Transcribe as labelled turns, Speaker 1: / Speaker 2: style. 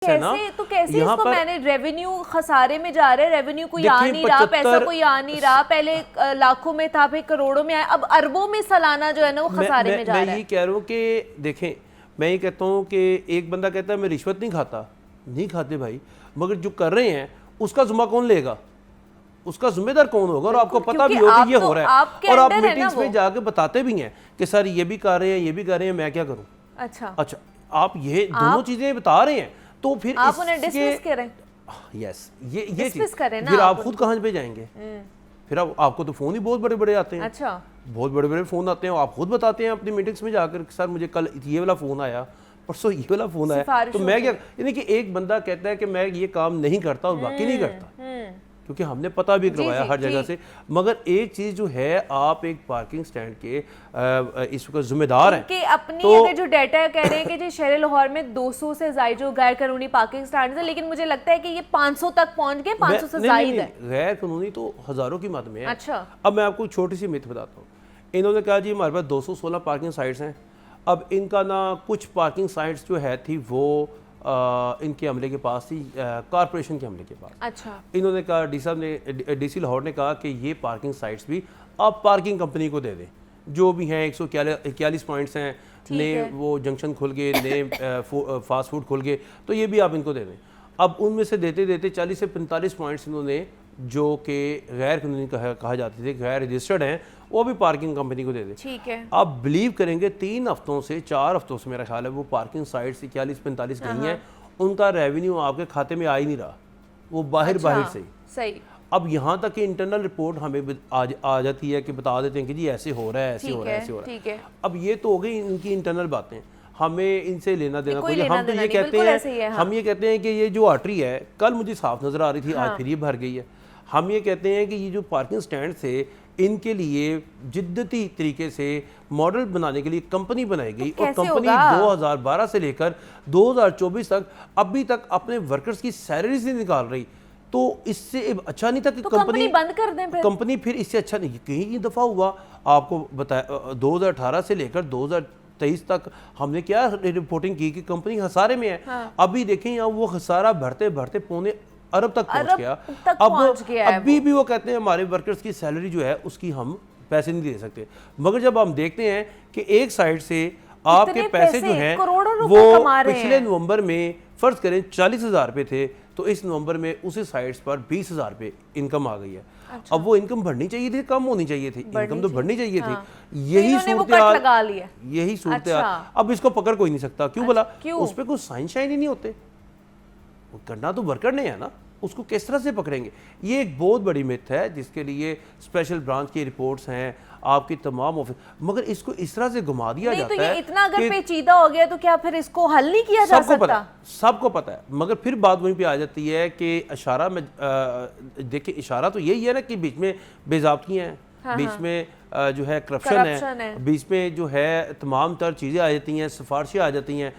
Speaker 1: کیسے اس کو میں نے ریونیو خسارے میں جا رہا ہے, ریونیو کوئی آ نہیں رہا, پیسہ کوئی آ نہیں رہا, پہلے لاکھوں میں تھا پھر کروڑوں میں آیا, اب اربوں میں سالانہ جو ہے نا وہ خسارے میں جا رہا ہے.
Speaker 2: میں یہ کہہ رہا ہوں کہ دیکھیں, میں یہ کہتا ہوں کہ ایک بندہ کہتا ہے میں رشوت نہیں کھاتا, نہیں کھاتے بھائی, مگر جو کر رہے ہیں اس کا ذمہ کون لے گا, اس کا ذمہ دار کون ہوگا, اور آپ کو پتہ بھی ہوگا یہ ہو رہا ہے, اور آپ میٹنگز میں جا کے بتاتے بھی ہیں کہ سر یہ بھی کر رہے ہیں, یہ بھی کر رہے ہیں, میں کیا کروں.
Speaker 1: اچھا
Speaker 2: آپ یہ دونوں چیزیں بتا رہے ہیں تو پھر
Speaker 1: آپ انہیں ڈسمس کریں.
Speaker 2: یس یہ چیز پھر آپ خود کہاں پہ جائیں گے, پھر آپ کو تو فون ہی بہت بڑے بڑے آتے ہیں.
Speaker 1: اچھا
Speaker 2: بہت بڑے بڑے فون آتے ہیں, آپ خود بتاتے ہیں اپنی میٹنگز میں جا کر سر مجھے کل یہ والا فون آیا, پرسوں یہ والا فون آیا, تو میں کیا, یعنی کہ ایک بندہ کہتا ہے کہ میں یہ کام نہیں کرتا اور باقی نہیں کرتا, کیونکہ ہم نے پتہ بھی کروایا ہر جگہ سے. مگر ایک چیز جو ہے, آپ ایک پارکنگ سٹینڈ کے اس وقت ذمہ دار ہیں
Speaker 1: کہ اپنی اگر جو ڈیٹا کہہ رہے ہیں کہ جی شہر لاہور میں 200 سے زائد جو غیر قانونی پارکنگ سٹینڈز ہیں, لیکن مجھے لگتا ہے کہ یہ 500 تک پہنچ گئے, 500 سے زائد ہے.
Speaker 2: غیر قانونی تو ہزاروں کی مد میں ہے.
Speaker 1: اچھا
Speaker 2: اب میں آپ کو چھوٹی سی میتھ بتاتا ہوں. انہوں نے کہا جی ہمارے پاس 216 پارکنگ سائٹس ہیں. اب ان کا نا کچھ پارکنگ سائٹس جو ہے تھی وہ ان کے عملے کے پاس تھی, کارپوریشن کے عملے کے پاس.
Speaker 1: اچھا
Speaker 2: انہوں نے کہا, ڈی سی لاہور نے کہا کہ یہ پارکنگ سائٹس بھی آپ پارکنگ کمپنی کو دے دیں, جو بھی ہیں 141 پوائنٹس ہیں, نئے وہ جنکشن کھل گئے, نئے فاسٹ فوڈ کھل گئے, تو یہ بھی آپ ان کو دے دیں. اب ان میں سے دیتے دیتے 40 سے 45 پوائنٹس انہوں نے جو کہ غیر قانونی کہا جاتے تھے, غیر رجسٹرڈ ہیں, وہ بھی پارکنگ کمپنی کو دے دیں.
Speaker 1: ٹھیک ہے,
Speaker 2: آپ بلیو کریں گے 3 ہفتوں سے 4 ہفتوں سے میرا خیال ہے وہ پارکنگ سائٹس 41-45 گئی ہیں, ان کا ریونیو آپ کے کھاتے میں آ ہی نہیں رہا, وہ باہر سے ہی.
Speaker 1: صحیح.
Speaker 2: اب یہاں تک کہ انٹرنل رپورٹ ہمیں آ جاتی ہے کہ بتا دیتے ہیں کہ جی ایسے ہو رہا ہے, ایسے ہو رہا ہے, ایسے ہو رہا ہے. اب یہ تو ہو گئی ان کی انٹرنل باتیں, ہمیں ان سے لینا دینا کوئی. ہم تو یہ کہتے ہیں کہ یہ جو آرٹری ہے کل مجھے صاف نظر آ رہی تھی, آج پھر یہ بھر گئی ہے. ہم یہ کہتے ہیں کہ یہ جو پارکنگ سٹینڈ تھے ان کے لیے جدتی طریقے سے ماڈل بنانے کے لیے کمپنی بنائی گئی, اور کمپنی 2012 سے لے کر 2024 تک ابھی تک اپنے ورکرز کی سیلریز نہیں نکال رہی. تو اس سے اچھا نہیں تھا کہ
Speaker 1: کمپنی بند کر دیں,
Speaker 2: کمپنی پھر اس سے اچھا نہیں. کہیں دفعہ ہوا آپ کو بتایا 2018 سے لے کر 2023 تک ہم نے کیا رپورٹنگ کی کہ کمپنی خسارے میں ہے. ابھی دیکھیں یہاں وہ خسارہ بڑھتے بڑھتے پونے ارب تک پہنچ گیا. ابھی بھی وہ کہتے ہیں ہمارے ورکرز کی سیلری جو ہے اس کی ہم پیسے نہیں دے سکتے. مگر جب ہم دیکھتے ہیں کہ ایک سائڈ سے آپ کے پیسے جو ہیں وہ پچھلے نومبر میں فرض کریں 40,000 روپے تھے, تو اس نومبر میں اسی سائٹس پر 20,000 روپے انکم آ گئی ہے. اب وہ انکم بڑھنی چاہیے تھی, کم ہونی چاہیے تھی, انکم تو بڑھنی چاہیے تھی. یہی صورتحال. اب اس کو پکڑ کوئی نہیں سکتا, کیوں بولا, اس پہ کوئی سائن شائن ہی نہیں ہوتے. کرنا تو ورکر نے ہے نا, اس کو کس طرح سے پکڑیں گے. یہ ایک بہت بڑی میتھ ہے جس کے لیے اسپیشل برانچ کی رپورٹس ہیں, آپ کی تمام آفس, مگر اس کو اس طرح سے گھما دیا جاتا ہے.
Speaker 1: اتنا اگر پیچیدہ ہو گیا تو کیا پھر اس کو حل نہیں کیا جا سکتا؟
Speaker 2: سب کو پتا ہے, مگر پھر بات وہیں پہ آ جاتی ہے کہ اشارہ میں دیکھیں, اشارہ تو یہی ہے نا کہ بیچ میں بے ضابطگیاں ہیں, بیچ میں جو ہے کرپشن ہے, بیچ میں جو ہے تمام تر چیزیں آ جاتی ہیں, سفارشیں آ جاتی ہیں.